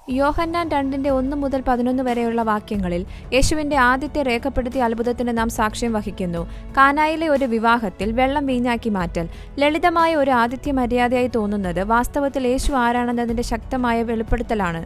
യോഹന്നാൻ 2:1-11 വരെയുള്ള വാക്യങ്ങളിൽ യേശുവിന്റെ ആദ്യത്തെ രേഖപ്പെടുത്തിയ അത്ഭുതത്തിന് നാം സാക്ഷ്യം വഹിക്കുന്നു. കാനായിലെ ഒരു വിവാഹത്തിൽ വെള്ളം വീഞ്ഞാക്കി മാറ്റൽ. ലളിതമായ ഒരു ആതിഥ്യ മര്യാദയായി തോന്നുന്നത് വാസ്തവത്തിൽ യേശു ആരാണെന്നതിന്റെ ശക്തമായ വെളിപ്പെടുത്തലാണ്.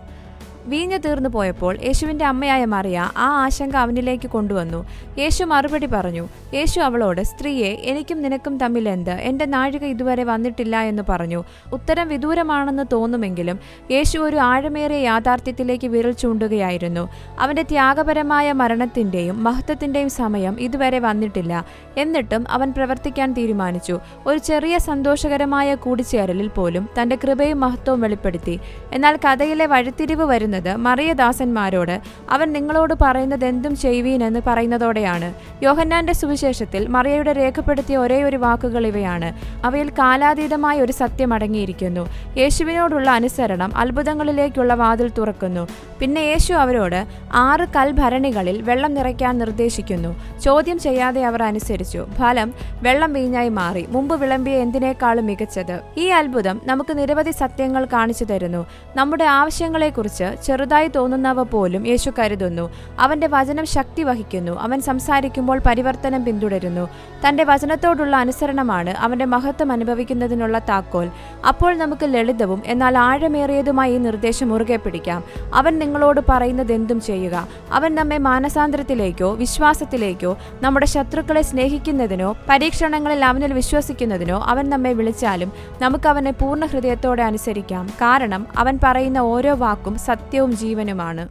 വീഞ്ഞ് തീർന്നു പോയപ്പോൾ യേശുവിന്റെ അമ്മയായ മറിയ ആ ആശങ്ക അവനിലേക്ക് കൊണ്ടുവന്നു. യേശു മറുപടി പറഞ്ഞു. യേശു അവളോട്, സ്ത്രീയെ, എനിക്കും നിനക്കും തമ്മിൽ എന്ത്? എന്റെ നാഴിക ഇതുവരെ വന്നിട്ടില്ല എന്ന് പറഞ്ഞു. ഉത്തരം വിദൂരമാണെന്ന് തോന്നുമെങ്കിലും യേശു ഒരു ആഴമേറിയ യാഥാർത്ഥ്യത്തിലേക്ക് വിരൽ ചൂണ്ടുകയായിരുന്നു. അവന്റെ ത്യാഗപരമായ മരണത്തിന്റെയും മഹത്വത്തിന്റെയും സമയം ഇതുവരെ വന്നിട്ടില്ല. എന്നിട്ടും അവൻ പ്രവർത്തിക്കാൻ തീരുമാനിച്ചു. ഒരു ചെറിയ സന്തോഷകരമായ കൂടിച്ചേരലിൽ പോലും തന്റെ കൃപയും മഹത്വവും വെളിപ്പെടുത്തി. എന്നാൽ കഥയിലെ വഴിത്തിരിവ് വരുന്നത് മറിയദാസന്മാരോട് അവൻ നിങ്ങളോട് പറയുന്നത് എന്തും ചെയ്യുവീനെന്ന് പറയുന്നതോടെയാണ്. യോഹന്നാന്റെ സുവിശേഷത്തിൽ മറിയയുടെ രേഖപ്പെടുത്തിയ ഒരേയൊരു വാക്കുകൾ ഇവയാണ്. അവയിൽ കാലാതീതമായ ഒരു സത്യം അടങ്ങിയിരിക്കുന്നു. യേശുവിനോടുള്ള അനുസരണം അത്ഭുതങ്ങളിലേക്കുള്ള വാതിൽ തുറക്കുന്നു. പിന്നെ യേശു അവരോട് 6 കൽഭരണികളിൽ വെള്ളം നിറയ്ക്കാൻ നിർദ്ദേശിക്കുന്നു. ചോദ്യം ചെയ്യാതെ അവർ അനുസരിച്ചു. ഫലം വെള്ളം വീഞ്ഞായി മാറി, മുമ്പ് വിളമ്പിയ എന്തിനേക്കാളും മികച്ചത്. ഈ അത്ഭുതം നമുക്ക് നിരവധി സത്യങ്ങൾ കാണിച്ചു തരുന്നു. നമ്മുടെ ആവശ്യങ്ങളെക്കുറിച്ച് ചെറുതായി തോന്നുന്നവ പോലും യേശു കരുതുന്നു. അവന്റെ വചനം ശക്തി വഹിക്കുന്നു. അവൻ സംസാരിക്കുമ്പോൾ പരിവർത്തനം പിന്തുടരുന്നു. തന്റെ വചനത്തോടുള്ള അനുസരണമാണ് അവന്റെ മഹത്വം അനുഭവിക്കുന്നതിനുള്ള താക്കോൽ. അപ്പോൾ നമുക്ക് ലളിതവും എന്നാൽ ആഴമേറിയതുമായി ഈ നിർദ്ദേശം മുറുകെ പിടിക്കാം. അവൻ നിങ്ങളോട് പറയുന്നത് എന്തും ചെയ്യുക. അവൻ നമ്മെ മാനസാന്തരത്തിലേക്കോ വിശ്വാസത്തിലേക്കോ നമ്മുടെ ശത്രുക്കളെ സ്നേഹിക്കുന്നതിനോ പരീക്ഷണങ്ങളിൽ അവനിൽ വിശ്വസിക്കുന്നതിനോ അവൻ നമ്മെ വിളിച്ചാലും നമുക്ക് അവനെ പൂർണ്ണ ഹൃദയത്തോടെ അനുസരിക്കാം. കാരണം അവൻ പറയുന്ന ഓരോ വാക്കും സത്യവും ജീവനുമാണ്.